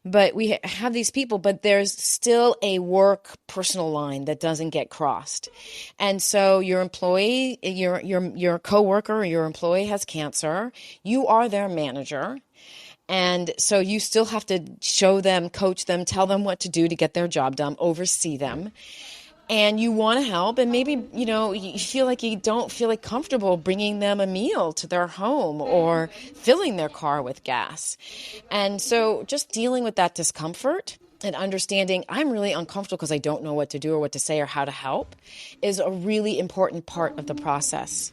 But we have these people, but there's still a work personal line that doesn't get crossed. And so your employee, your coworker or your employee has cancer. You are their manager. And so you still have to show them, coach them, tell them what to do to get their job done, oversee them. And you want to help, and maybe, you feel like you don't feel like comfortable bringing them a meal to their home or filling their car with gas. And so just dealing with that discomfort and understanding I'm really uncomfortable because I don't know what to do or what to say or how to help is a really important part of the process.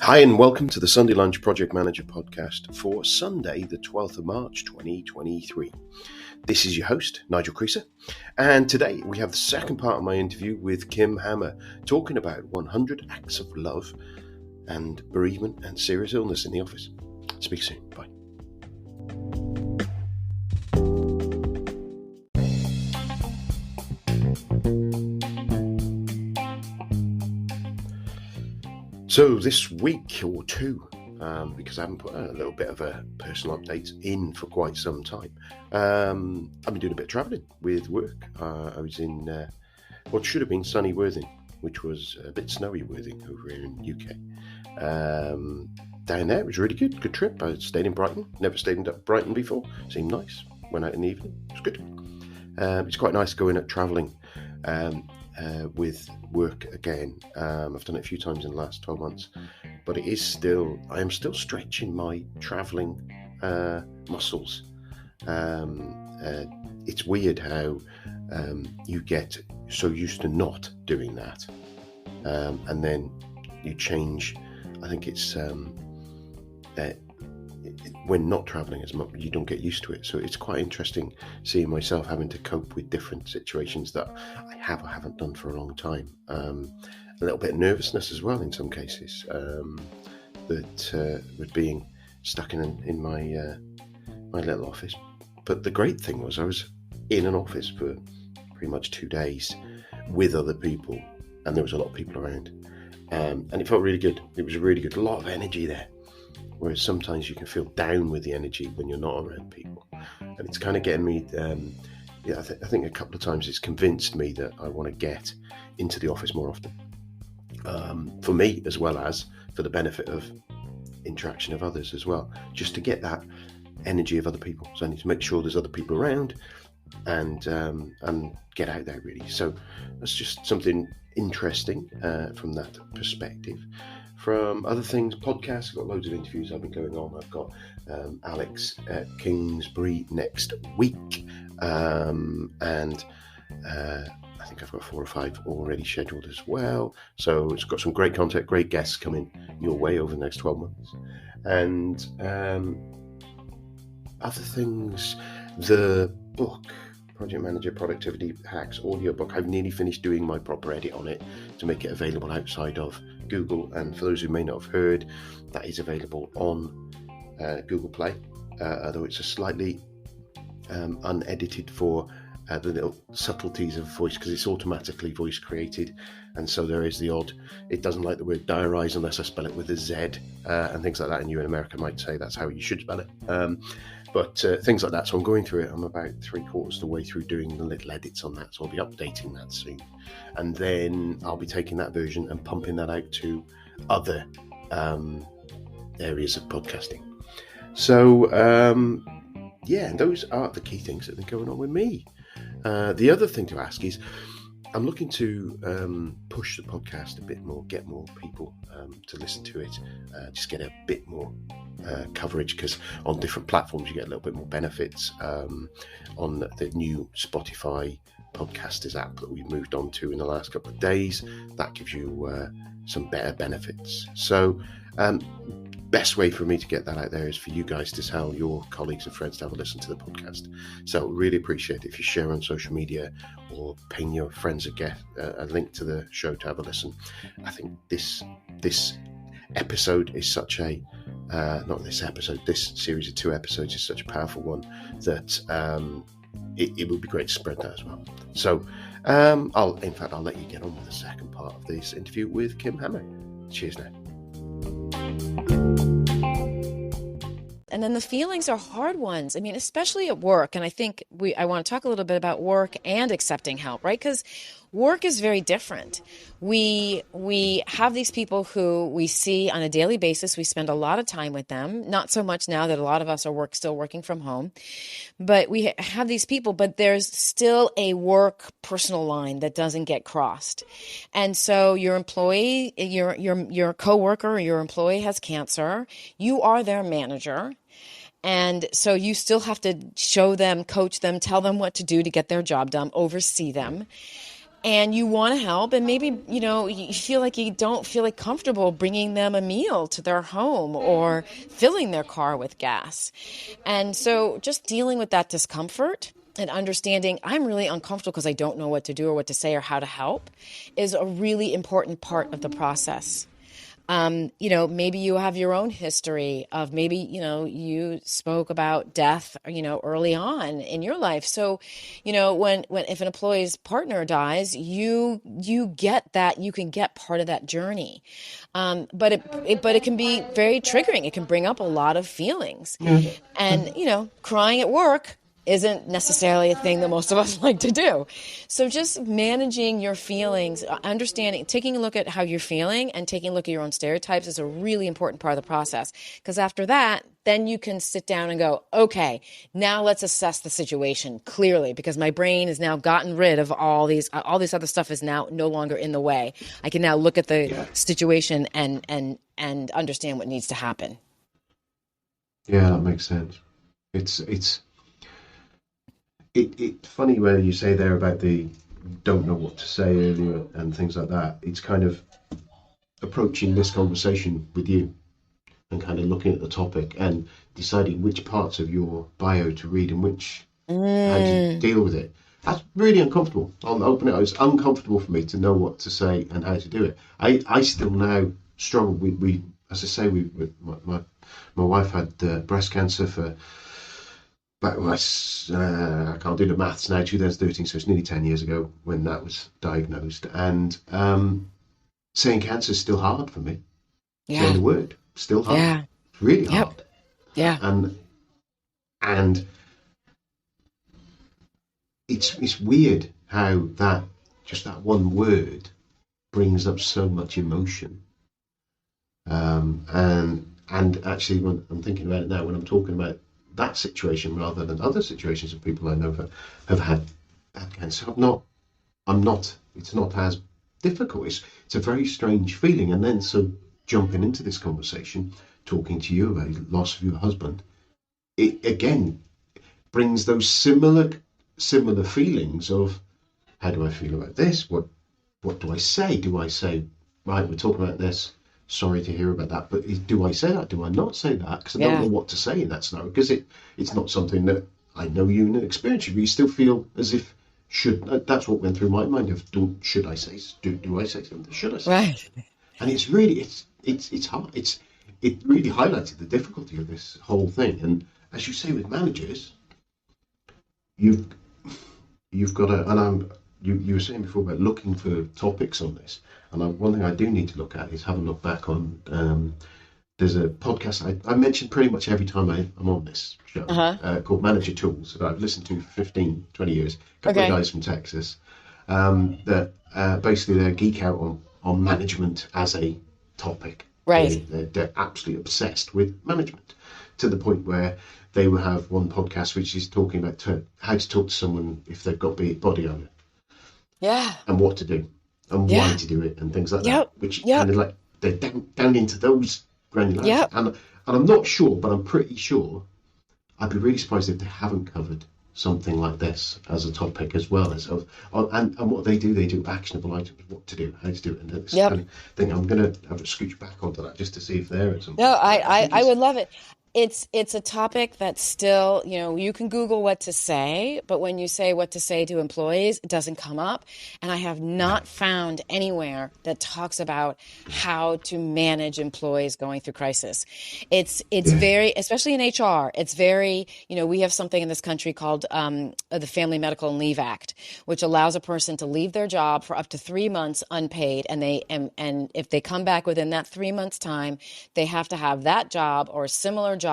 Hi and welcome to the Sunday Lunch Project Manager podcast for Sunday, the 12th of March, 2023. This is your host, Nigel Creaser, and today we have the second part of my interview with Kim Hammer, talking about 100 acts of love and bereavement and serious illness in the office. Speak soon. Bye. So this week or two, because I haven't put a little bit of a personal update in for quite some time, I've been doing a bit of travelling with work. I was in what should have been sunny Worthing, which was a bit snowy Worthing over here in the UK. Down there, it was really good trip. I stayed in Brighton, never stayed in Brighton before, seemed nice, went out in the evening, it was good. It's quite nice going out travelling with work again. I've done it a few times in the last 12 months, but I am still stretching my travelling muscles. It's weird how you get so used to not doing that, and then you change. I think it's when not travelling as much, you don't get used to it. So it's quite interesting seeing myself having to cope with different situations that I have or haven't done for a long time. A little bit of nervousness as well in some cases, with being stuck in my little office. But the great thing was I was in an office for pretty much 2 days with other people, and there was a lot of people around, and it felt really good. It was really good, a lot of energy there. Whereas sometimes you can feel down with the energy when you're not around people. And it's kind of getting me, I think a couple of times it's convinced me that I want to get into the office more often. For me, as well as for the benefit of interaction of others as well. Just to get that energy of other people. So I need to make sure there's other people around and get out there really. So that's just something interesting from that perspective. From other things, podcasts, I've got loads of interviews I've been going on. I've got Alex at Kingsbury next week, and I think I've got 4 or 5 already scheduled as well. So it's got some great content, great guests coming your way over the next 12 months. And other things, the book, Project Manager Productivity Hacks audiobook, I've nearly finished doing my proper edit on it to make it available outside of Google. And for those who may not have heard, that is available on Google Play, although it's a slightly unedited for the little subtleties of voice, because it's automatically voice created, and so there is the odd, it doesn't like the word diarise unless I spell it with a Z, and things like that, and you in America might say that's how you should spell it, but things like that. So I'm going through it. I'm about 3/4 of the way through doing the little edits on that, so I'll be updating that soon, and then I'll be taking that version and pumping that out to other areas of podcasting. So yeah, those are the key things that have been going on with me. The other thing to ask is, I'm looking to push the podcast a bit more, get more people to listen to it, just get a bit more coverage, because on different platforms you get a little bit more benefits. On the new Spotify podcasters app that we've moved on to in the last couple of days, that gives you some better benefits. So best way for me to get that out there is for you guys to tell your colleagues and friends to have a listen to the podcast. So really appreciate it if you share on social media or ping your friends a link to the show to have a listen. I think this episode is such a this series of 2 episodes is such a powerful one that it would be great to spread that as well. So In fact, I'll let you get on with the second part of this interview with Kim Hammer. Cheers now. And then the feelings are hard ones. I mean, especially at work. And I think I want to talk a little bit about work and accepting help, right? Because work is very different. We have these people who we see on a daily basis. We spend a lot of time with them. Not so much now that a lot of us are still working from home. But we have these people, but there's still a work personal line that doesn't get crossed. And so your employee, your coworker or your employee has cancer. You are their manager. And so you still have to show them, coach them, tell them what to do to get their job done, oversee them. And you want to help, and maybe, you feel like you don't feel like comfortable bringing them a meal to their home or filling their car with gas. And so just dealing with that discomfort and understanding I'm really uncomfortable because I don't know what to do or what to say or how to help is a really important part of the process. Maybe you have your own history of maybe, you spoke about death, early on in your life. So, if an employee's partner dies, you get that, you can get part of that journey. But it can be very triggering. It can bring up a lot of feelings. And, crying at work isn't necessarily a thing that most of us like to do. So just managing your feelings, understanding, taking a look at how you're feeling and taking a look at your own stereotypes is a really important part of the process. Because after that, then you can sit down and go, okay, now let's assess the situation clearly, because my brain has now gotten rid of all this other stuff is now no longer in the way. I can now look at the situation and understand what needs to happen. Yeah, that makes sense. It's funny where you say there about the don't know what to say earlier and things like that. It's kind of approaching this conversation with you and kind of looking at the topic and deciding which parts of your bio to read and how to deal with it. That's really uncomfortable. I'll open it. It's uncomfortable for me to know what to say and how to do it. I still now struggle. We as I say, my wife had breast cancer for. But I can't do the maths now, 2013, so it's nearly 10 years ago when that was diagnosed. And saying cancer is still hard for me. Yeah. Saying the word, still hard. Yeah. It's really hard. Yeah. And it's weird how that one word brings up so much emotion. And actually, when I'm thinking about it now, when I'm talking about that situation rather than other situations of people I know have had cancer, it's not as difficult. It's a very strange feeling. And then so jumping into this conversation, talking to you about the loss of your husband, it again brings those similar feelings of how do I feel about this? What do I say? Do I say, right, we're talking about this, sorry to hear about that, but do I say that? Do I not say that? Because I don't know what to say in that scenario, because it's not something that I know you experience. You still feel as if that's what went through my mind of should I say, do I say something? Should I say something? And it's really it's hard. It really highlighted the difficulty of this whole thing. And as you say with managers, you've got to, and you were saying before about looking for topics on this. And one thing I do need to look at is have a look back on, there's a podcast I mention pretty much every time I'm on this show, called Manager Tools, that I've listened to for 15, 20 years. A couple of guys from Texas that basically they geek out on management as a topic. Right. They're absolutely obsessed with management to the point where they will have one podcast which is talking about how to talk to someone if they've got body odor. Yeah. And what to do. And why to do it and things like that, which kind of like they're down into those granularities. And I'm not sure, but I'm pretty sure I'd be really surprised if they haven't covered something like this as a topic as well as and what they do actionable items, what to do, how to do it, and this kind of thing. I'm going to have a scooch back onto that just to see if there is something. No, I would love it. It's a topic that's still, you can Google what to say, but when you say what to say to employees, it doesn't come up. And I have not found anywhere that talks about how to manage employees going through crisis. It's very, especially in HR, it's very, we have something in this country called the Family Medical and Leave Act, which allows a person to leave their job for up to 3 months unpaid. And if they come back within that 3 months time, they have to have that job or a similar job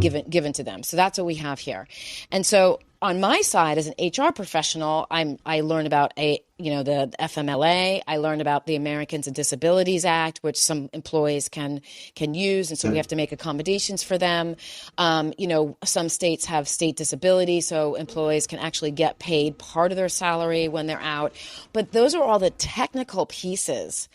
given to them. So that's what we have here. And so on my side, as an HR professional, I learn about the FMLA. I learned about the Americans with Disabilities Act, which some employees can use, and so we have to make accommodations for them. Some states have state disability, so employees can actually get paid part of their salary when they're out. But those are all the technical pieces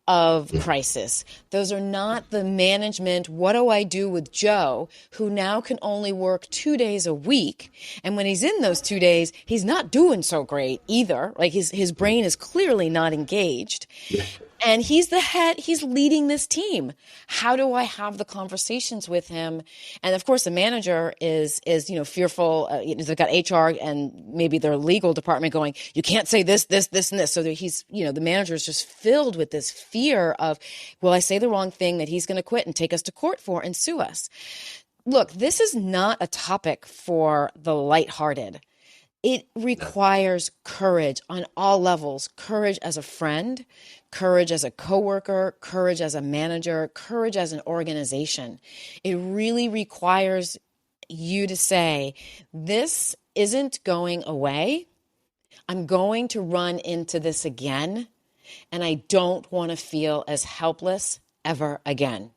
of crisis. Those are not the management. What do I do with Joe, who now can only work 2 days a week? And when he's in those 2 days, he's not doing so great either. Like his brain is clearly not engaged. Yeah. And he's the head, he's leading this team. How do I have the conversations with him? And of course, the manager is fearful. They've got HR and maybe their legal department going, you can't say this, this, this, and this. So he's, the manager is just filled with this fear of, will I say the wrong thing that he's going to quit and take us to court for and sue us? Look, this is not a topic for the lighthearted. It requires courage on all levels, courage as a friend, courage as a coworker, courage as a manager, courage as an organization. It really requires you to say, this isn't going away. I'm going to run into this again, and I don't want to feel as helpless ever again.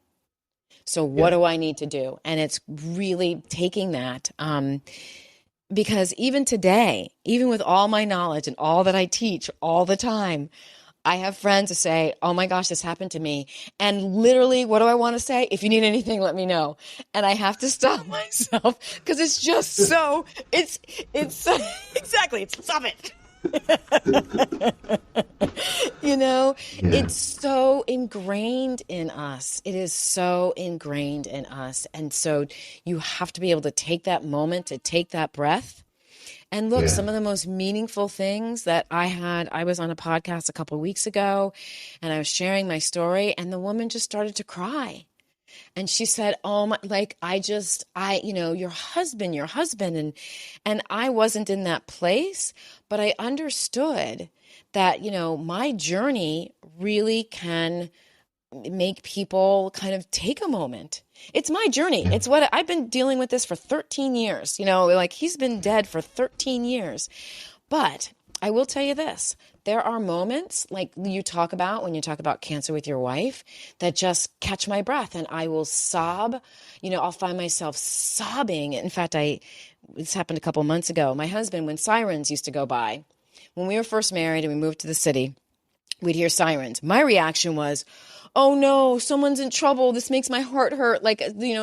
So what do I need to do? And it's really taking that, because even today, even with all my knowledge and all that I teach all the time, I have friends who say, oh my gosh, this happened to me. And literally, what do I want to say? If you need anything, let me know. And I have to stop myself because it's just so, it's exactly, stop it. It's so ingrained in us. It is so ingrained in us. And so you have to be able to take that moment, to take that breath. And look, some of the most meaningful things that I was on a podcast a couple of weeks ago and I was sharing my story and the woman just started to cry. And she said, oh my, like, your husband. And I wasn't in that place, but I understood that, my journey really can make people kind of take a moment. It's my journey. It's what I've been dealing with this for 13 years, like he's been dead for 13 years. But I will tell you this, there are moments like you talk about when you talk about cancer with your wife that just catch my breath and I will sob. I'll find myself sobbing. In fact, this happened a couple months ago. My husband, when sirens used to go by, when we were first married and we moved to the city, we'd hear sirens. My reaction was, oh no, someone's in trouble. This makes my heart hurt. Like,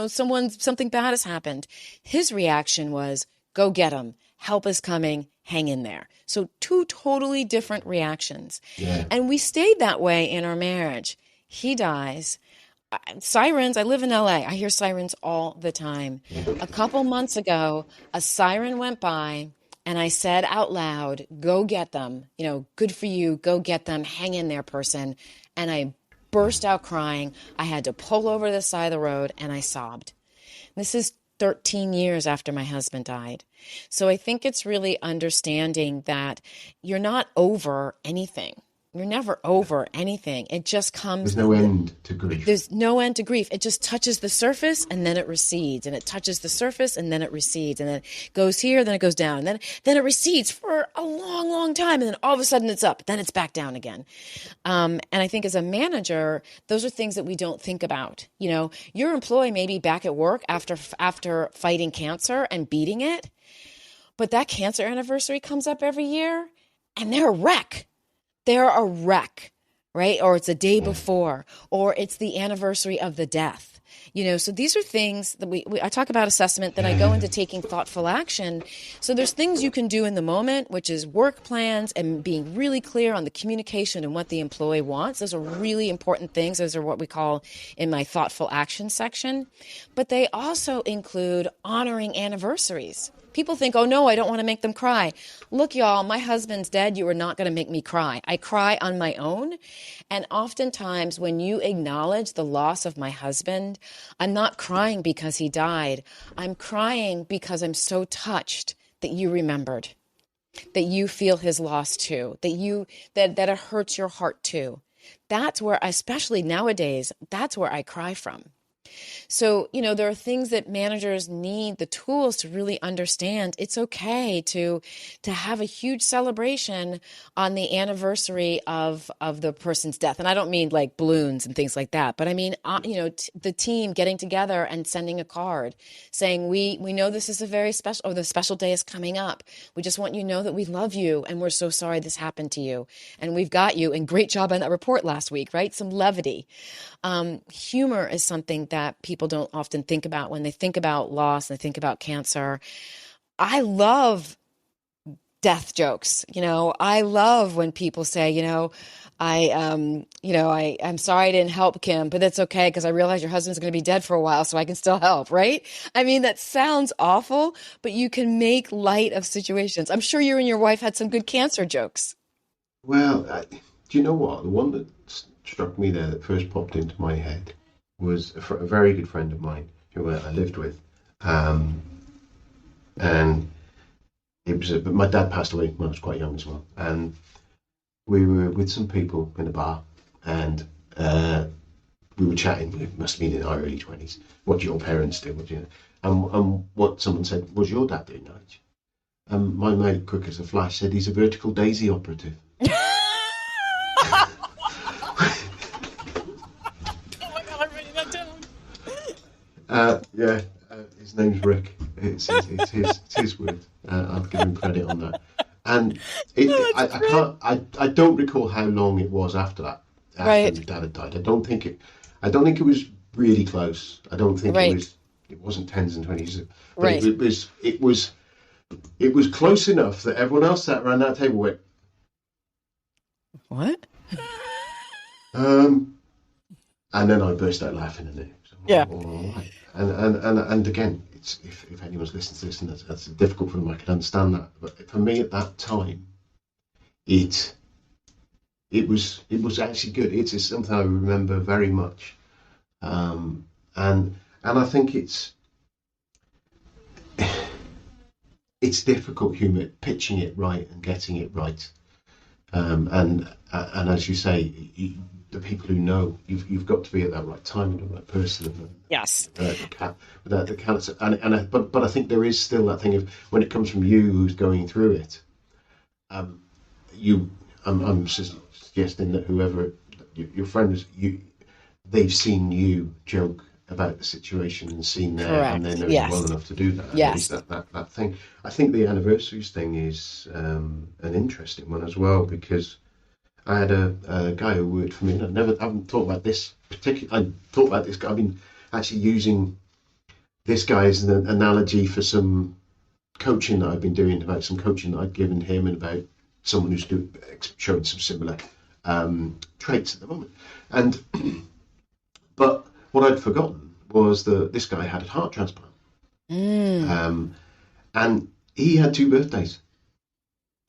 something bad has happened. His reaction was, go get him. Help is coming. Hang in there. So 2 totally different reactions. Yeah. And we stayed that way in our marriage. He dies. Sirens, I live in LA. I hear sirens all the time. A couple months ago, a siren went by and I said out loud, go get them. Good for you. Go get them. Hang in there, person. And I burst out crying. I had to pull over to the side of the road and I sobbed. This is 13 years after my husband died. So I think it's really understanding that you're not over anything. You're never over anything. It just comes. There's no end to grief. There's no end to grief. It just touches the surface and then it recedes, and it touches the surface and then it recedes, and then it goes here, then it goes down, and then it recedes for a long, long time, and then all of a sudden it's up, then it's back down again. And I think as a manager, those are things that we don't think about. Your employee may be back at work after fighting cancer and beating it, but that cancer anniversary comes up every year, and they're a wreck. They're a wreck, right? Or it's a day before, or it's the anniversary of the death. So these are things that I talk about assessment, then I go into taking thoughtful action. So there's things you can do in the moment, which is work plans and being really clear on the communication and what the employee wants. Those are really important things. Those are what we call in my thoughtful action section. But they also include honoring anniversaries. People think, oh no, I don't want to make them cry. Look, y'all, my husband's dead. You are not going to make me cry. I cry on my own. And oftentimes when you acknowledge the loss of my husband, I'm not crying because he died. I'm crying because I'm so touched that you remembered, that you feel his loss too, that it hurts your heart too. That's where, especially nowadays, that's where I cry from. So, there are things that managers need the tools to really understand. It's okay to have a huge celebration on the anniversary of the person's death. And I don't mean like balloons and things like that, but I mean, the team getting together and sending a card saying, we know this is a very special, or the special day is coming up. We just want you to know that we love you and we're so sorry this happened to you. And we've got you, and great job on that report last week, right? Some levity. Humor is something that people don't often think about when they think about loss and they think about cancer. I love death jokes. I love when people say, I'm sorry I didn't help Kim, but that's okay because I realize your husband's going to be dead for a while, so I can still help, right? I mean, that sounds awful, but you can make light of situations. I'm sure you and your wife had some good cancer jokes. Well, do you know what? The one that struck me there that first popped into my head was a very good friend of mine who I lived with. And it was, but my dad passed away when I was quite young as well. And we were with some people in a bar, and we were chatting. It must have been in our early 20s. What do your parents do? What do you know? And what someone said, what's your dad doing, Nige? And my mate, quick as a flash, said he's a vertical daisy operative. Yeah, his name's Rick. It's his word. I'll give him credit on that. And I don't recall how long it was after that. After Right. his dad had died. I don't think it was really close. I don't think Right. it wasn't tens and twenties. But Right. it was close enough that everyone else sat around that table went, What? and then I burst out laughing, and it was Yeah. all right. And again, it's if anyone's listening to this, and that's difficult for them, I can understand that. But for me at that time, it was actually good. It's something I remember very much, and I think it's difficult humor, pitching it right and getting it right, and as you say, the people who know, you've got to be at that right time and the right person. Yes. The cancer, but I think there is still that thing of when it comes from you who's going through it, I'm suggesting that whoever your friend is, they've seen you joke about the situation and seen there, Correct. and they know Yes. you well enough to do that. And Yes. there's that thing. I think the anniversaries thing is an interesting one as well, because I had a guy who worked for me, and I haven't thought about this particular. I thought about this guy. I've been actually using this guy as an analogy for some coaching that I've been doing, about some coaching that I'd given him, and about someone who's showing some similar traits at the moment. And but what I'd forgotten was that this guy had a heart transplant, and he had 2 birthdays.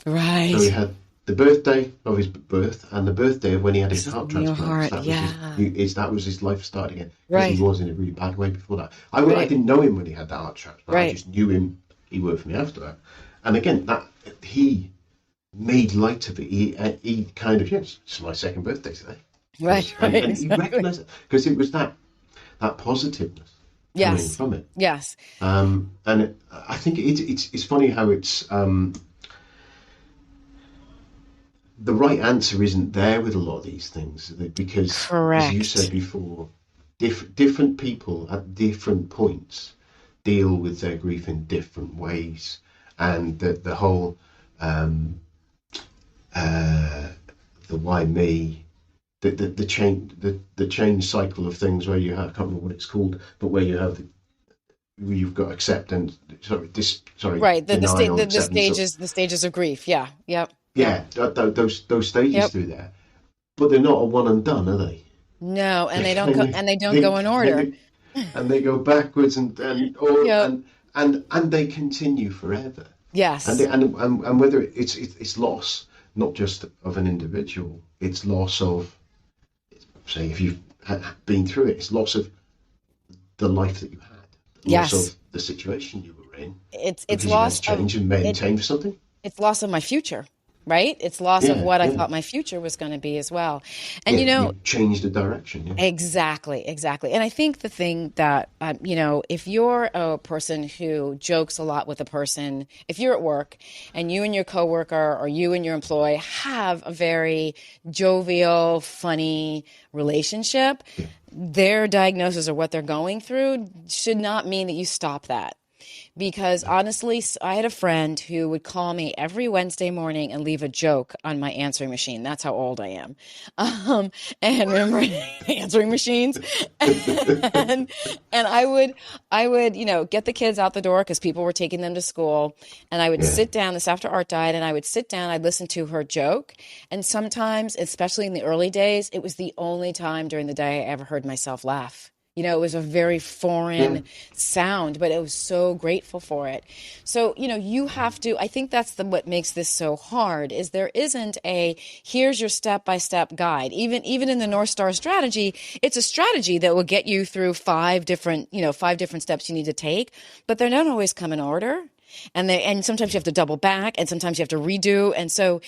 Right. So he had the birthday of his birth and the birthday of when he had his heart Your transplant. heart, That was his life start again. Right. He was in a really bad way before that. I Right. didn't know him when he had that heart transplant. Right. I just knew him. He worked for me after that. And again, that he made light of it. He kind of, yes, it's my second birthday today. Right. And he recognised it because it was that positiveness coming Yes. from it. Yes. And I think it's funny how it's the right answer isn't there with a lot of these things, because as you Correct. said before, different people at different points deal with their grief in different ways, and the whole the why me, the change the change cycle of things where you have, I can't remember what it's called, but where you have where you've got acceptance, Right. The state denial, acceptance of, the stages of grief. Yeah. Yep. Yep. yeah, those stages Yep. through there, but they're not a one and done, are they? No, and They they don't go kind of and they don't they go in order. kind and they go backwards Yep. and they continue forever. And, Yes. and whether it's loss, not just of an individual, it's loss of, say, if you've been through it, it's loss of the life that you had, loss Yes. of the situation you were in, It's because you've had loss to of change and it. maintain for something. It's loss of my future, right? It's loss of Yeah, what I yeah, thought my future was going to be as well. And yeah. You've changed the direction. Yeah, exactly, exactly. And I think the thing that, if you're a person who jokes a lot with a person, if you're at work and you and your coworker or you and your employee have a very jovial, funny relationship, yeah, their diagnosis or what they're going through should not mean that you stop that. Because honestly, I had a friend who would call me every Wednesday morning and leave a joke on my answering machine. That's how old I am. And remember answering machines? and and I would, get the kids out the door because people were taking them to school. And I would yeah. sit down, this after Art died, and I would sit down, I'd listen to her joke. And sometimes, especially in the early days, it was the only time during the day I ever heard myself laugh. It was a very Yeah. foreign sound, but I was so grateful for it. So, you have to, I think that's what makes this so hard is there isn't here's your step-by-step guide. Even in the North Star strategy, it's a strategy that will get you through five different steps you need to take, but they don't always come in order. And sometimes you have to double back and sometimes you have to redo. And so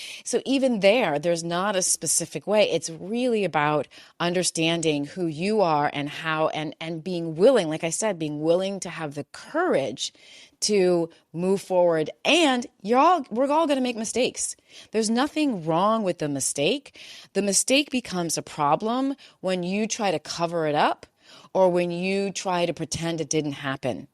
even there's not a specific way. It's really about understanding who you are and how, and being willing, like I said, being willing to have the courage to move forward. And we're all going to make mistakes. There's nothing wrong with the mistake. The mistake becomes a problem when you try to cover it up or when you try to pretend it didn't happen.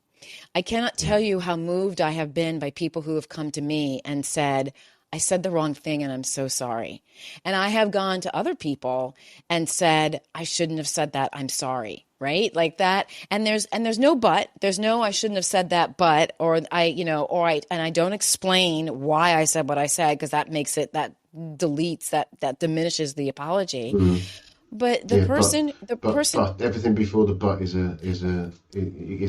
I cannot tell you how moved I have been by people who have come to me and said, I said the wrong thing and I'm so sorry. And I have gone to other people and said, I shouldn't have said that. I'm sorry. Right? Like that. And there's no but. There's no I shouldn't have said that but, or and I don't explain why I said what I said because that makes it that deletes that diminishes the apology. Mm. But Yeah, the person but everything before the but it's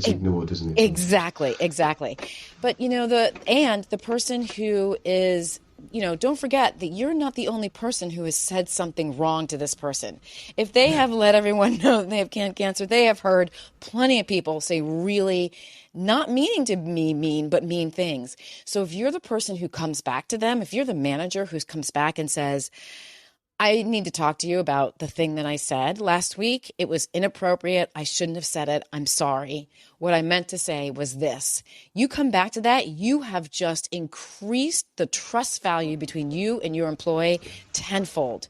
ignored, isn't it? Sometimes. exactly, exactly. But the person who is, don't forget that you're not the only person who has said something wrong to this person. If they have let everyone know that they have cancer, they have heard plenty of people say really not meaning to be mean, but mean things. So if you're the person who comes back to them, if you're the manager who comes back and says, I need to talk to you about the thing that I said last week. It was inappropriate. I shouldn't have said it. I'm sorry. What I meant to say was this. You come back to that, you have just increased the trust value between you and your employee tenfold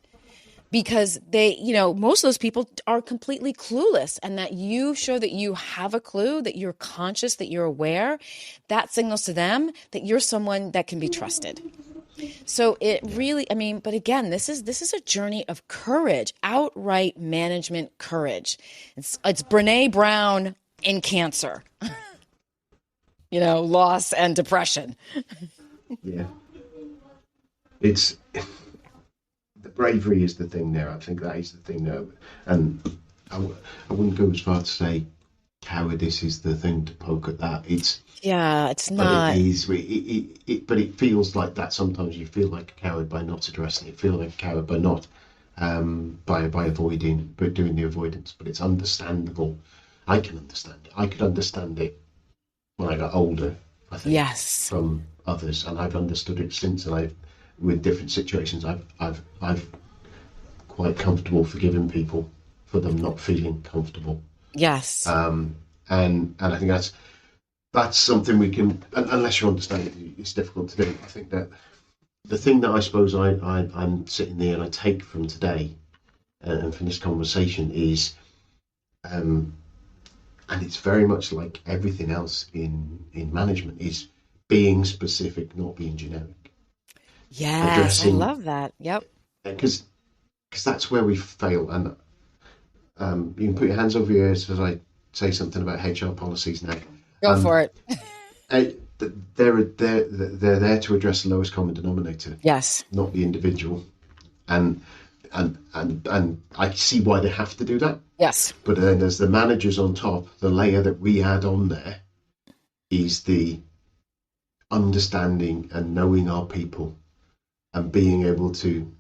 because most of those people are completely clueless, and that you show that you have a clue, that you're conscious, that you're aware. That signals to them that you're someone that can be trusted. So it really, but again, this is a journey of courage, outright management courage. It's Brene Brown in cancer, loss and depression. Yeah, it's the bravery is the thing there. I think that is the thing there, and I wouldn't go as far to say cowardice is the thing to poke at that. Yeah, it's But it not. is. But it feels like that. Sometimes you feel like a coward by not addressing it. Feel like a coward by not by avoiding, but doing the avoidance. But it's understandable. I can understand it. I could understand it when I got older. I think Yes. from others, and I've understood it since. And with different situations, I've quite comfortable forgiving people for them not feeling comfortable. Yes. And I think that's something we can, unless you understand it, it's difficult to do. I think that the thing that I suppose I'm sitting there and I take from today and from this conversation is, and it's very much like everything else in management, is being specific, not being generic. Yes, I Addressing, love that. Yep. because because that's where we fail. And you can put your hands over your ears as I say something about HR policies now. Go for it. Uh, they're there to address the lowest common denominator, Yes. not the individual. And I see why they have to do that. Yes. But then as the managers on top, the layer that we add on there is the understanding and knowing our people and being able to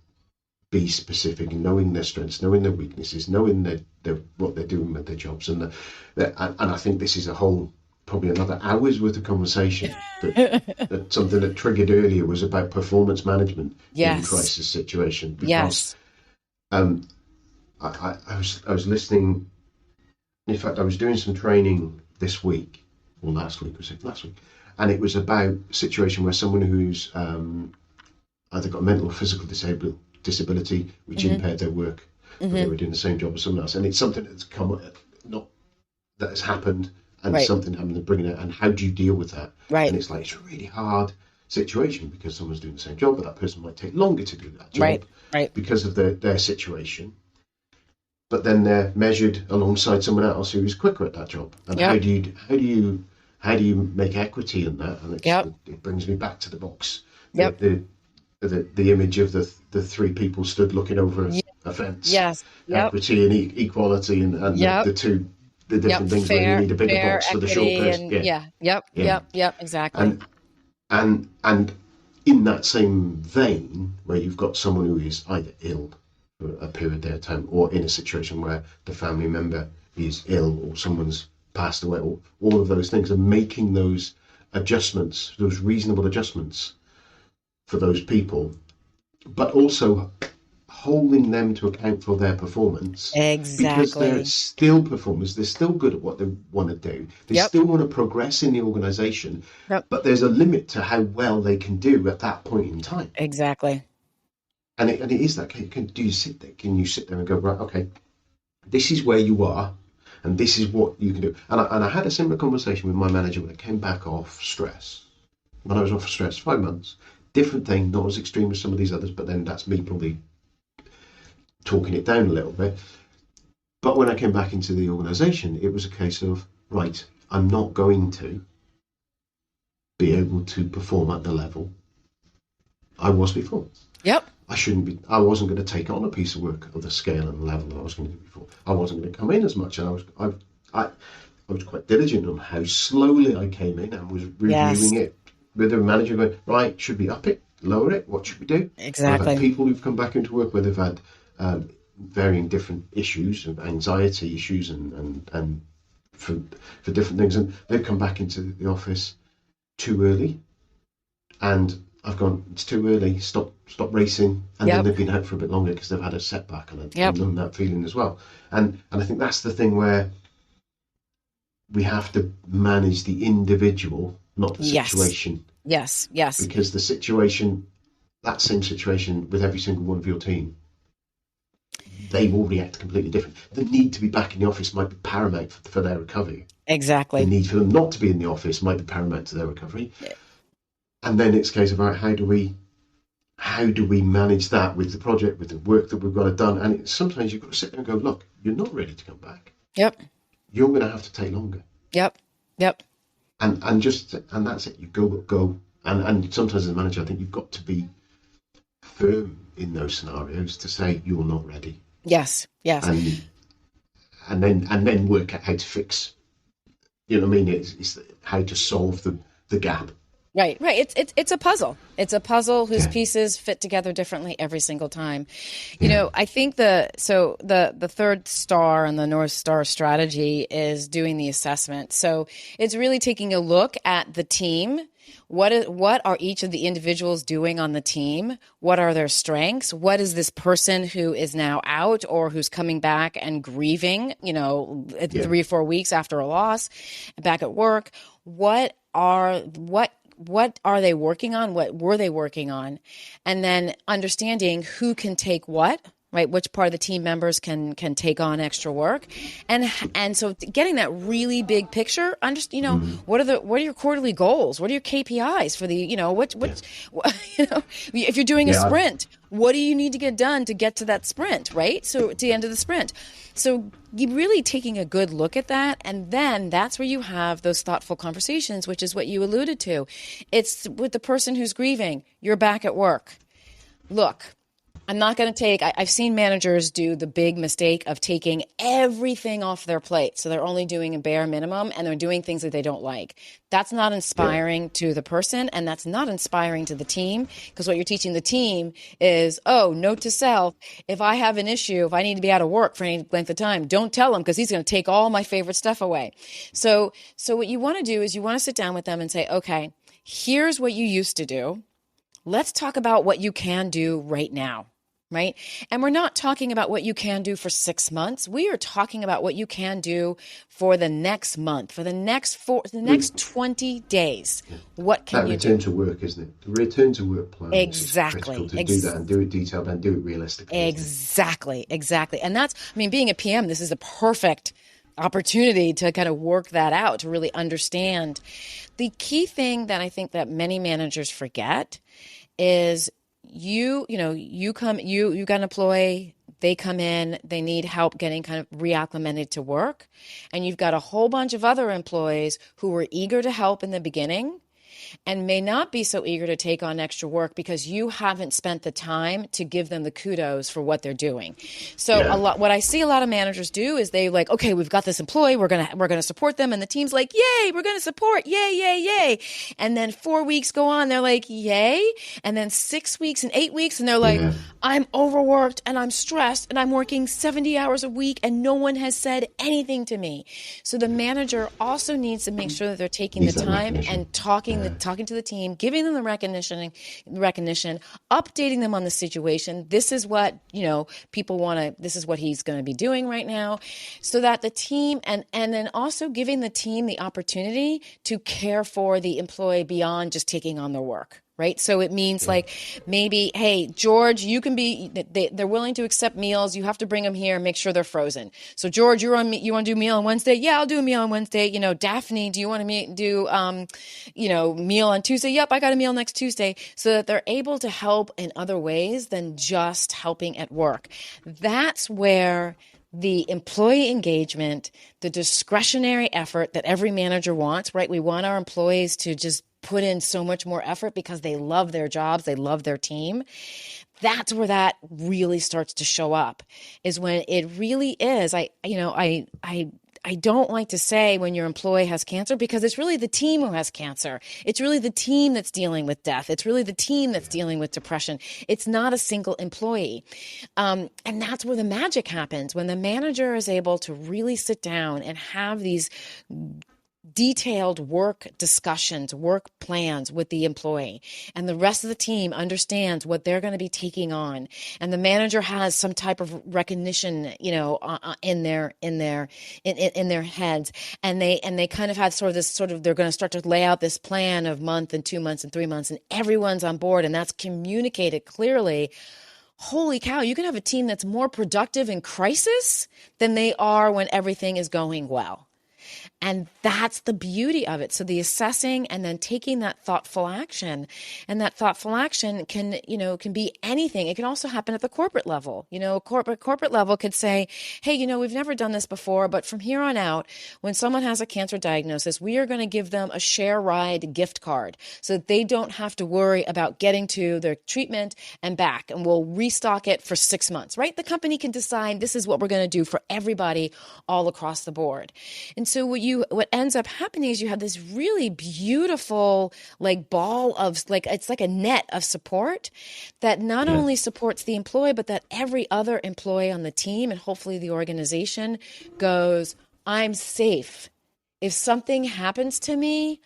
be specific, knowing their strengths, knowing their weaknesses, knowing what they're doing with their jobs. And I think this is a whole, probably another hour's worth of conversation. That something that triggered earlier was about performance management in crisis situation. Because I was listening. In fact, I was doing some training this week, or last week, and it was about a situation where someone who's either got mental or physical disability, which impaired their work, but they were doing the same job as someone else, and it's something that's that has happened, and something happened to bring it out, and how do you deal with that? Right. And it's like, it's a really hard situation because someone's doing the same job, but that person might take longer to do that job because of their situation. But then they're measured alongside someone else who is quicker at that job. And how do you make equity in that? And it brings me back to the box. The image of the three people stood looking over a fence. Yes. Equity and equality and the different things where you need a bigger box for the short person. Exactly. And in that same vein, where you've got someone who is either ill for a period of time, or in a situation where the family member is ill or someone's passed away, or all of those things, and making those adjustments, those reasonable adjustments for those people, but also holding them to account for their performance. Exactly. Because they're still performers, they're still good at what they want to do. They still want to progress in the organisation, but there's a limit to how well they can do at that point in time. Exactly. And it is that. Do you sit there? Can you sit there and go, right, okay, this is where you are, and this is what you can do. And I had a similar conversation with my manager when I came back off stress. When I was off stress, 5 months, different thing, not as extreme as some of these others, but then that's me probably talking it down a little bit. But when I came back into the organisation, it was a case of, right, I'm not going to be able to perform at the level I was before. Yep. I wasn't going to take on a piece of work of the scale and the level that I was going to do before. I wasn't going to come in as much. And I was quite diligent on how slowly I came in and was reviewing it with the manager going, right, should we up it, lower it? What should we do? Exactly. I've had people who've come back into work where they've had varying different issues, and anxiety issues and for different things. And they've come back into the office too early. And I've gone, it's too early, stop racing. And then they've been out for a bit longer because they've had a setback, and I've known that feeling as well. And I think that's the thing where we have to manage the individual, not the situation. Yes. Because the situation, that same situation with every single one of your team, they will react completely different. The need to be back in the office might be paramount for their recovery. Exactly. The need for them not to be in the office might be paramount to their recovery. Yeah. And then it's a case of, all right, how do we manage that with the project, with the work that we've got done? And sometimes you've got to sit there and go, look, you're not ready to come back. Yep. You're going to have to take longer. Yep. And that's it. You go. And sometimes as a manager, I think you've got to be firm in those scenarios to say you're not ready. Yes. And then work out how to fix. You know what I mean? It's how to solve the gap. Right. It's a puzzle. It's a puzzle whose pieces fit together differently every single time. You know, I think the third star and the North Star strategy is doing the assessment. So it's really taking a look at the team. What are each of the individuals doing on the team? What are their strengths? What is this person who is now out or who's coming back and grieving, 3 or 4 weeks after a loss, back at work? What are they working on? What were they working on? And then understanding who can take what, right? Which part of the team members can take on extra work, and so getting that really big picture. What are your quarterly goals? What are your KPIs for the what if you're doing a sprint, what do you need to get done to get to that sprint, right? So at the end of the sprint. So you really taking a good look at that, and then that's where you have those thoughtful conversations, which is what you alluded to. It's with the person who's grieving. You're back at work. Look, I'm not going to I've seen managers do the big mistake of taking everything off their plate. So they're only doing a bare minimum and they're doing things that they don't like. That's not inspiring to the person, and that's not inspiring to the team, because what you're teaching the team is, note to self, if I have an issue, if I need to be out of work for any length of time, don't tell him, because he's going to take all my favorite stuff away. So what you want to do is you want to sit down with them and say, okay, here's what you used to do. Let's talk about what you can do right now. Right? And we're not talking about what you can do for 6 months. We are talking about what you can do for the next month, for the next 20 days. What can you do? That return to work, isn't it? The return to work plan. Exactly. Is critical to do that and do it detailed and do it realistically. Exactly. And that's, being a PM, this is a perfect opportunity to kind of work that out, to really understand. The key thing that I think that many managers forget is you got an employee, they come in, they need help getting kind of reacclimated to work. And you've got a whole bunch of other employees who were eager to help in the beginning and may not be so eager to take on extra work because you haven't spent the time to give them the kudos for what they're doing. So what I see a lot of managers do is they like, okay, we've got this employee, we're gonna support them, and the team's like, yay, we're gonna support, yay, yay, yay. And then 4 weeks go on, they're like, yay. And then 6 weeks and 8 weeks, and they're like, I'm overworked and I'm stressed and I'm working 70 hours a week and no one has said anything to me. So the manager also needs to make sure that they're taking the time and talking to the team, giving them the recognition, updating them on the situation. This is what, people want this is what he's going to be doing right now, so that the team, and then also giving the team the opportunity to care for the employee beyond just taking on their work. Right. So it means like maybe, hey, George, you can they're willing to accept meals. You have to bring them here and make sure they're frozen. So George, you want to do a meal on Wednesday? Yeah, I'll do a meal on Wednesday. Daphne, do you want to do, meal on Tuesday? Yep, I got a meal next Tuesday, so that they're able to help in other ways than just helping at work. That's where the employee engagement, the discretionary effort that every manager wants, right? We want our employees to just put in so much more effort because they love their jobs, they love their team. That's where that really starts to show up, is when it really is. I don't like to say when your employee has cancer, because it's really the team who has cancer. It's really the team that's dealing with death. It's really the team that's dealing with depression. It's not a single employee. And that's where the magic happens, when the manager is able to really sit down and have these detailed work discussions, work plans with the employee, and the rest of the team understands what they're going to be taking on, and the manager has some type of recognition, in their heads, and they kind of have they're going to start to lay out this plan of month and 2 months and 3 months, and everyone's on board, and that's communicated clearly. Holy cow, you can have a team that's more productive in crisis than they are when everything is going well. And that's the beauty of it. So the assessing and then taking that thoughtful action, and that thoughtful action can be anything. It can also happen at the corporate level. Corporate level could say, hey, we've never done this before, but from here on out, when someone has a cancer diagnosis, we are going to give them a share ride gift card so that they don't have to worry about getting to their treatment and back. And we'll restock it for 6 months, right? The company can decide this is what we're going to do for everybody all across the board. And so what ends up happening is you have this really beautiful ball of it's like a net of support that not only supports the employee, but that every other employee on the team and hopefully the organization goes, I'm safe. If something happens to me,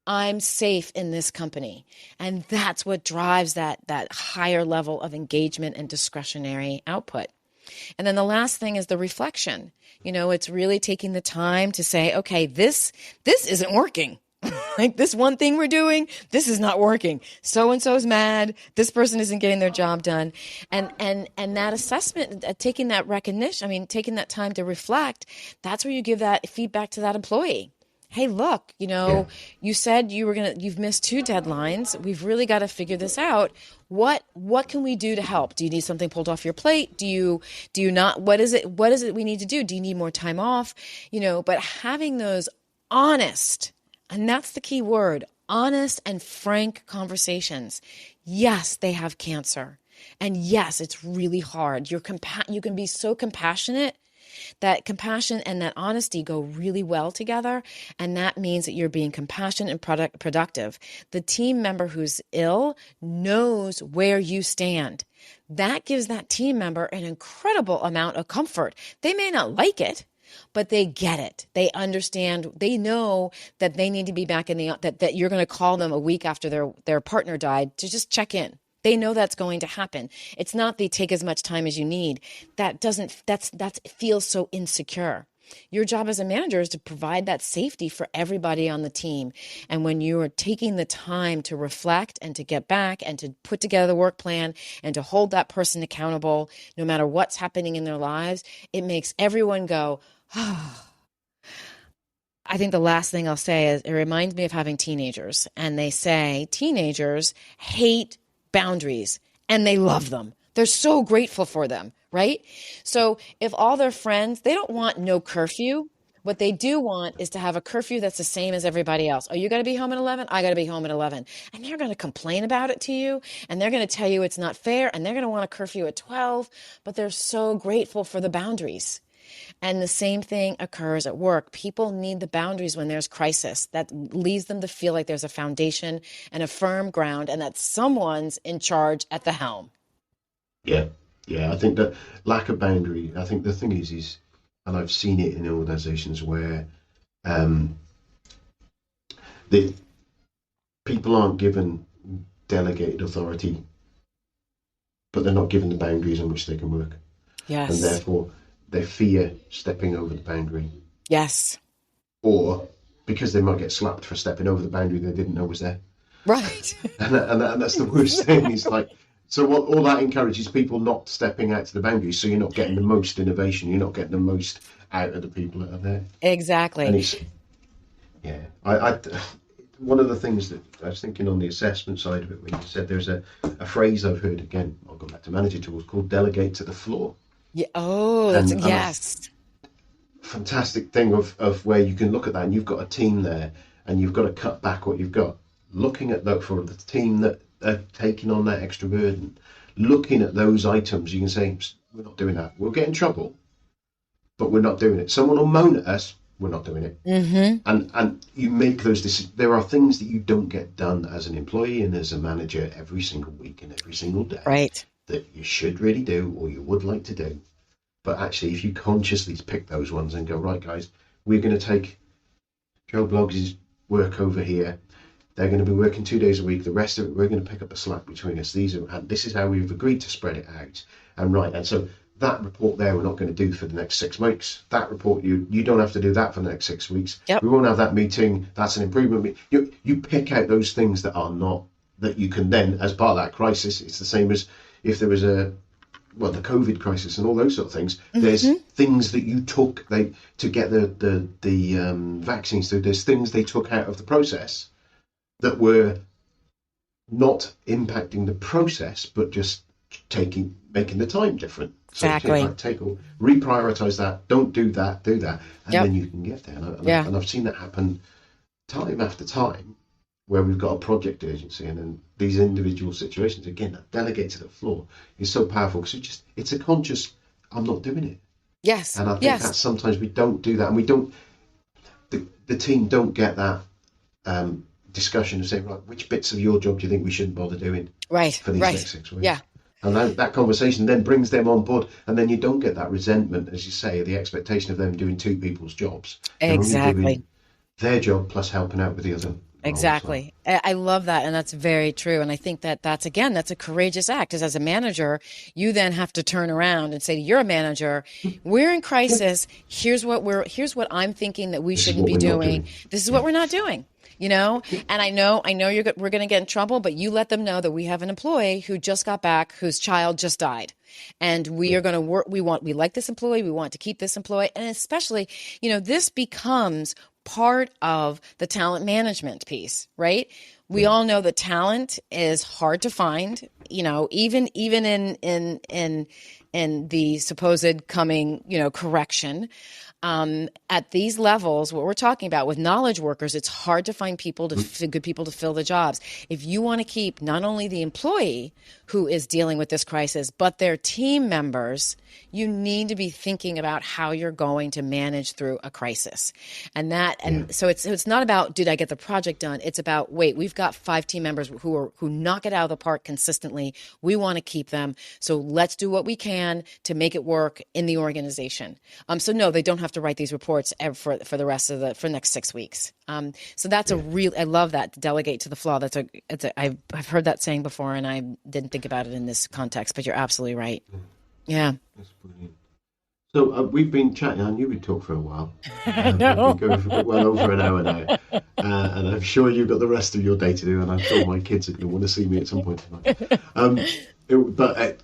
I'm safe in this company. And that's what drives that higher level of engagement and discretionary output. And then the last thing is the reflection. It's really taking the time to say, okay, this isn't working. Like this one thing we're doing, this is not working. So and so's mad. This person isn't getting their job done. And that assessment, taking that recognition, I mean, taking that time to reflect, that's where you give that feedback to that employee. Hey, look, Yeah. you said you've missed 2 deadlines. We've really got to figure this out. What can we do to help? Do you need something pulled off your plate? Do you not? What is it we need to do? Do you need more time off? But having those honest, and that's the key word, honest and frank conversations. Yes, they have cancer. And yes, it's really hard. You can be so compassionate. That compassion and that honesty go really well together. And that means that you're being compassionate and productive. The team member who's ill knows where you stand. That gives that team member an incredible amount of comfort. They may not like it, but they get it. They understand. They know that they need to be back that you're going to call them a week after their partner died to just check in. They know that's going to happen. It's not they take as much time as you need. That feels so insecure. Your job as a manager is to provide that safety for everybody on the team. And when you are taking the time to reflect and to get back and to put together the work plan and to hold that person accountable, no matter what's happening in their lives, it makes everyone go, oh. I think the last thing I'll say is it reminds me of having teenagers. And they say teenagers hate boundaries and they love them. They're so grateful for them, right? So if all their friends, they don't want no curfew. What they do want is to have a curfew that's the same as everybody else. Oh, you got to be home at 11? I got to be home at 11. And they're going to complain about it to you, and they're going to tell you it's not fair, and they're going to want a curfew at 12, but they're so grateful for the boundaries. And the same thing occurs at work. People need the boundaries when there's crisis. That leads them to feel like there's a foundation and a firm ground and that someone's in charge at the helm. Yeah. Yeah. I think that lack of boundary, I think the thing is, and I've seen it in organizations where the people aren't given delegated authority, but they're not given the boundaries in which they can work. Yes. And therefore, they fear stepping over the boundary. Yes. Or because they might get slapped for stepping over the boundary they didn't know was there. Right. And that's the worst thing. It's like, so what all that encourages people not stepping out to the boundaries, so you're not getting the most innovation, you're not getting the most out of the people that are there. Exactly. And it's, yeah. I one of the things that I was thinking on the assessment side of it, when you said there's a phrase I've heard, again, I'll go back to manager tools, called delegate to the floor. Yeah. Oh, yes. Fantastic thing of where you can look at that, and you've got a team there, and you've got to cut back what you've got. Looking at that for the team that are taking on that extra burden, looking at those items, you can say, we're not doing that. We'll get in trouble, but we're not doing it. Someone will moan at us, we're not doing it. Mm-hmm. And you make those decisions. There are things that you don't get done as an employee and as a manager every single week and every single day. Right. That you should really do or you would like to do. But actually, if you consciously pick those ones and go, right, guys, we're going to take Joe Bloggs' work over here. They're going to be working 2 days a week. The rest of it, we're going to pick up the slack between us. And this is how we've agreed to spread it out. And so that report there, we're not going to do for the next 6 weeks. That report, you don't have to do that for the next 6 weeks. Yep. We won't have that meeting. That's an improvement. You pick out those things that are not, that you can then, as part of that crisis, it's the same as if there was the COVID crisis and all those sort of things. Mm-hmm. There's things that you took to get the vaccines through. There's things they took out of the process that were not impacting the process, but just making the time different. Exactly. So reprioritize that. Don't do that. Do that, and then you can get there. And I've seen that happen time after time, where we've got a project urgency, and then these individual situations, again, that delegate to the floor is so powerful, because it's a conscious, I'm not doing it. Yes. And I think that sometimes we don't do that, and we don't, the team don't get that discussion of saying, right, which bits of your job do you think we shouldn't bother doing for these next 6 weeks? Yeah. And that conversation then brings them on board, and then you don't get that resentment, as you say, the expectation of them doing two people's jobs. Exactly. Their job plus helping out with the role as well. Exactly. I love that. And that's very true. And I think that that's, again, that's a courageous act. Because as a manager, you then have to turn around and say to your manager, we're in Yeah. crisis. Here's what I'm thinking that we This is shouldn't what be we're not doing. doing. This is what Yeah. we're not doing. And I know we're going to get in trouble, but you let them know that we have an employee who just got back, whose child just died. And we Yeah. are going to work. We like this employee. We want to keep this employee. And especially, this becomes part of the talent management piece, right? We Yeah. all know that talent is hard to find, even in the supposed coming, correction. At these levels, what we're talking about with knowledge workers, it's hard to find good people to fill the jobs. If you want to keep not only the employee who is dealing with this crisis, but their team members, you need to be thinking about how you're going to manage through a crisis. So it's not about, did I get the project done? It's about, wait, we've got 5 team members who knock it out of the park consistently. We want to keep them. So let's do what we can to make it work in the organization. So no, they don't have to write these reports for the rest of for the next 6 weeks. So that's I love that, delegate to the flaw. I've heard that saying before, and I didn't think about it in this context, but you're absolutely right. Yeah. That's brilliant. So we've been chatting. I knew we'd talk for a while. I We've know. been going for well over an hour now, and I'm sure you've got the rest of your day to do. And I'm sure my kids are going to want to see me at some point tonight. But I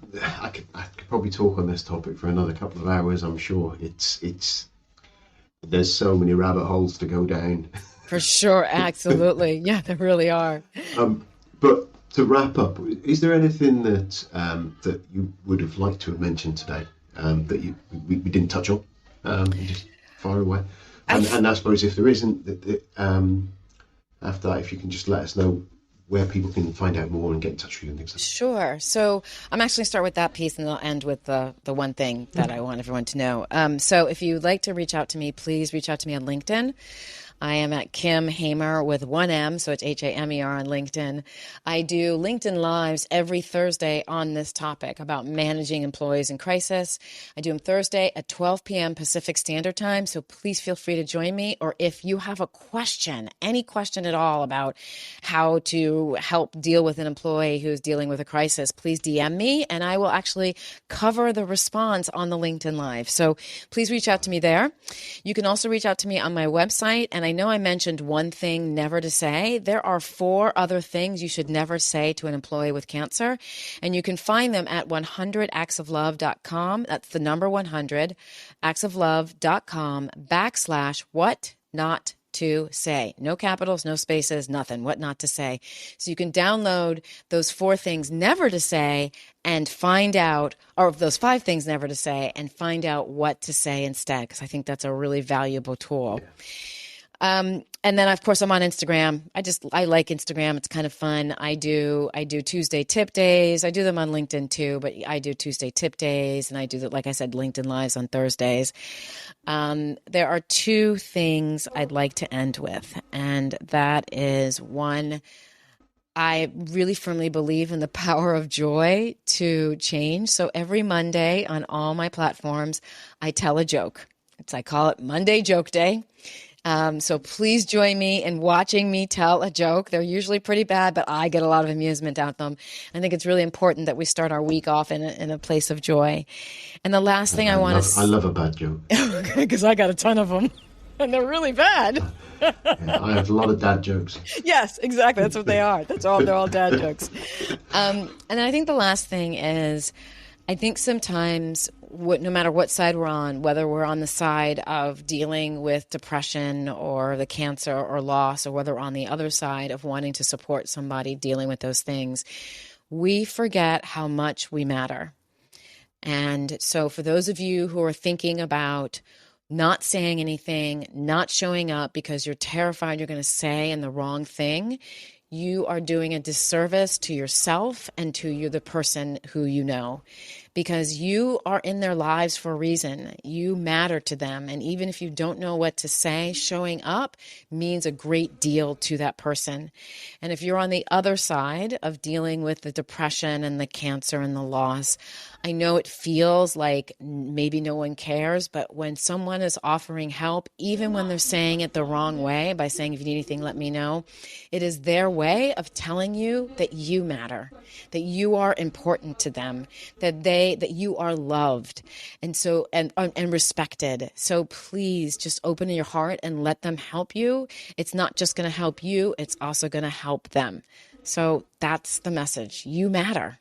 could probably talk on this topic for another couple of hours. I'm sure there's so many rabbit holes to go down. For sure. Absolutely. Yeah, there really are. But to wrap up, is there anything that you would have liked to have mentioned today that we didn't touch on? Just fire away. And I suppose if there isn't, after that, if you can just let us know where people can find out more and get in touch with you and things like that. Sure. So I'm actually going to start with that piece, and then I'll end with the one thing that I want everyone to know. So if you'd like to reach out to me, please reach out to me on LinkedIn. I am at Kim Hamer with 1 M, so it's Hamer on LinkedIn. I do LinkedIn Lives every Thursday on this topic about managing employees in crisis. I do them Thursday at 12 p.m. Pacific Standard Time, so please feel free to join me. Or if you have a question, any question at all about how to help deal with an employee who's dealing with a crisis, please DM me, and I will actually cover the response on the LinkedIn Live. So please reach out to me there. You can also reach out to me on my website, and I know I mentioned one thing never to say. There are 4 other things you should never say to an employee with cancer, and you can find them at 100actsoflove.com. That's the number 100, actsoflove.com/what not to say. No capitals, no spaces, nothing. What not to say. So you can download those 4 things never to say and find out, or those 5 things never to say, and find out what to say instead, because I think that's a really valuable tool. And then, of course, I'm on Instagram. I like Instagram. It's kind of fun. I do Tuesday tip days. I do them on LinkedIn too, but I do Tuesday tip days, and I do, like I said, LinkedIn Lives on Thursdays. There are 2 things I'd like to end with, and that is, one, I really firmly believe in the power of joy to change. So every Monday on all my platforms, I tell a joke. I call it Monday Joke Day. So please join me in watching me tell a joke. They're usually pretty bad, but I get a lot of amusement out of them. I think it's really important that we start our week off in a place of joy. And the last thing I want to... I love a bad joke. Because I got a ton of them, and they're really bad. Yeah, I have a lot of dad jokes. Yes, exactly. That's what they are. They're all dad jokes. And I think the last thing is, I think sometimes, no matter what side we're on, whether we're on the side of dealing with depression or the cancer or loss, or whether we're on the other side of wanting to support somebody dealing with those things, we forget how much we matter. And so for those of you who are thinking about not saying anything, not showing up because you're terrified you're going to say the wrong thing, you are doing a disservice to yourself and to the person who you know. because you are in their lives for a reason. You matter to them. And even if you don't know what to say, showing up means a great deal to that person. And if you're on the other side of dealing with the depression and the cancer and the loss, I know it feels like maybe no one cares, but when someone is offering help, even when they're saying it the wrong way, by saying, if you need anything, let me know, it is their way of telling you that you matter, that you are important to them, that you are loved and respected. So please just open your heart and let them help you. It's not just going to help you, it's also going to help them. So that's the message. You matter.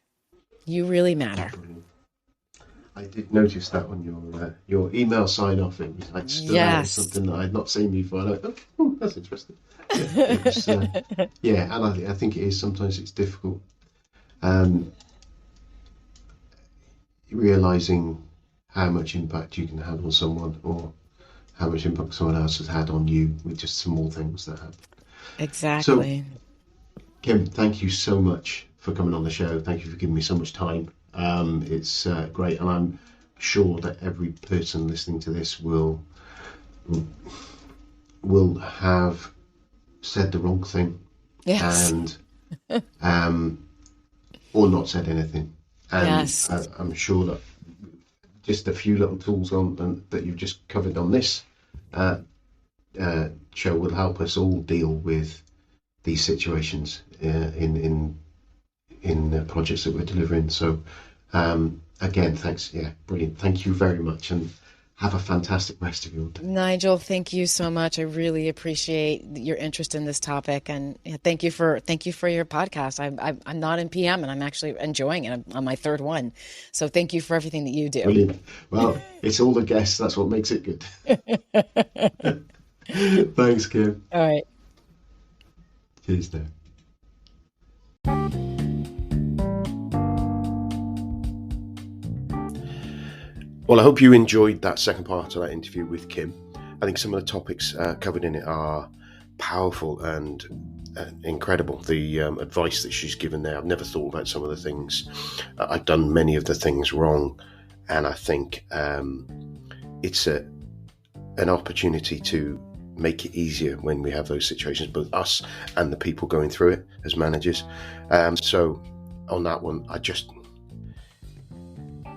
You really matter. I did notice that on your email sign off. I'd stood out as something that I'd not seen before. And I thought, oh, that's interesting. Yeah, and I think it is. Sometimes it's difficult realizing how much impact you can have on someone, or how much impact someone else has had on you with just small things that happen. Exactly. So, Kim, thank you so much for coming on the show. Thank you for giving me so much time. It's great, and I'm sure that every person listening to this will have said the wrong thing, Yes. and or not said anything. And Yes. I'm sure that just a few little tools that you've just covered on this show will help us all deal with these situations in the projects that we're delivering. So again, thanks. Yeah, brilliant. Thank you very much, and have a fantastic rest of your day. Nigel, thank you so much. I really appreciate your interest in this topic, and thank you for your podcast. I'm not in PM, and I'm actually enjoying it. I'm on my third one, so thank you for everything that you do. Brilliant. Well, it's all the guests. That's what makes it good. Thanks, Kim. All right. Cheers now. Well, I hope you enjoyed that second part of that interview with Kim. I think some of the topics covered in it are powerful and incredible. The advice that she's given there, I've never thought about some of the things. I've done many of the things wrong, and I think it's an opportunity to make it easier when we have those situations, both us and the people going through it as managers. So on that one, I just...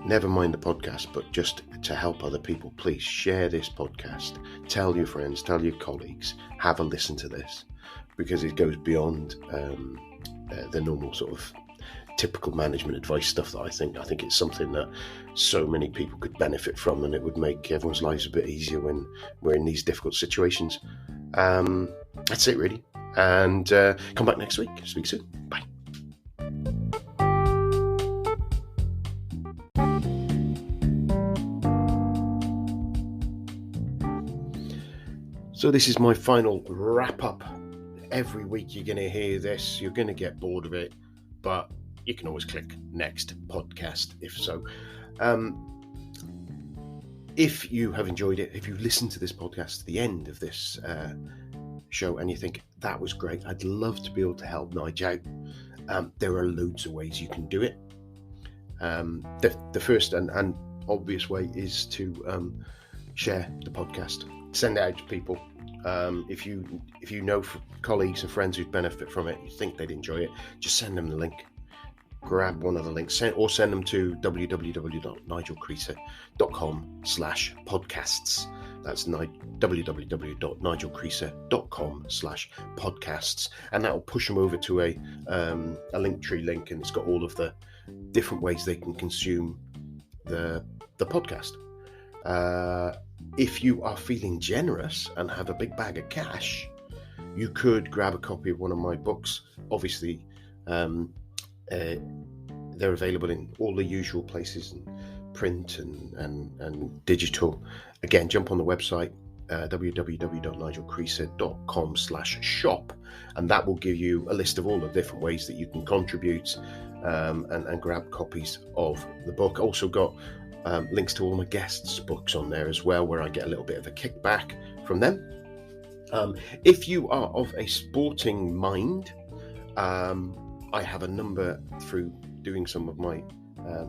never mind the podcast, but just to help other people, please share this podcast. Tell your friends, tell your colleagues, have a listen to this, because it goes beyond the normal sort of typical management advice stuff that I think it's something that so many people could benefit from, and it would make everyone's lives a bit easier when we're in these difficult situations. That's it, really. And come back next week. Speak soon. Bye. So this is my final wrap up. Every week you're going to hear this. You're going to get bored of it, but you can always click next podcast if so. If you have enjoyed it, if you listened to this podcast to the end of this show and you think that was great, I'd love to be able to help Nigel out. There are loads of ways you can do it. The first and obvious way is to share the podcast. Send it out to people. If you know colleagues and friends who'd benefit from it, you think they'd enjoy it, just send them the link. Grab one of the links, send them to www.nigelcreaser.com/podcasts. That's www.nigelcreaser.com/podcasts, and that will push them over to a Linktree link, and it's got all of the different ways they can consume the podcast. If you are feeling generous and have a big bag of cash, you could grab a copy of one of my books. Obviously, they're available in all the usual places, in print and digital. Again, jump on the website, www.nigelcreaser.com/shop, and that will give you a list of all the different ways that you can contribute and grab copies of the book. Also got links to all my guests' books on there as well, where I get a little bit of a kickback from them. If you are of a sporting mind, I have a number through doing some of my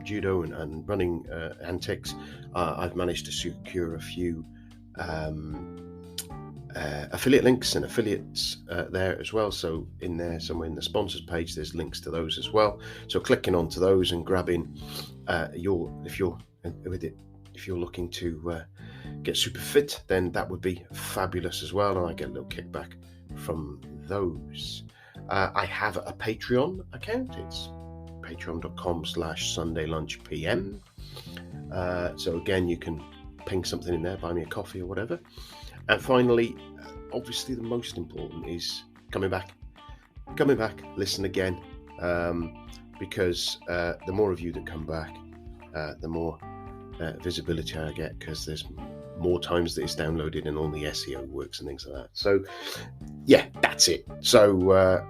judo and running antics, I've managed to secure a few affiliate links and affiliates there as well. So in there, somewhere in the sponsors page, there's links to those as well. So clicking onto those and grabbing if you're looking to get super fit, then that would be fabulous as well, and I get a little kickback from those. I have a Patreon account. It's patreon.com/sundaylunchpm. So again, you can ping something in there, buy me a coffee or whatever. And finally, obviously the most important is coming back, listen again, because the more of you that come back, the more visibility I get, because there's more times that it's downloaded and all the SEO works and things like that. So yeah, that's it. So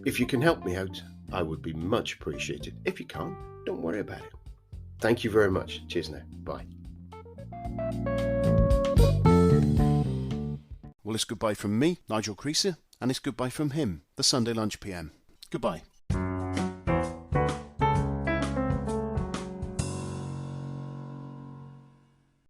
if you can help me out, I would be much appreciated. If you can't, don't worry about it. Thank you very much. Cheers now. Bye. Well, it's goodbye from me, Nigel Creaser, and it's goodbye from him, the Sunday Lunch PM. Goodbye.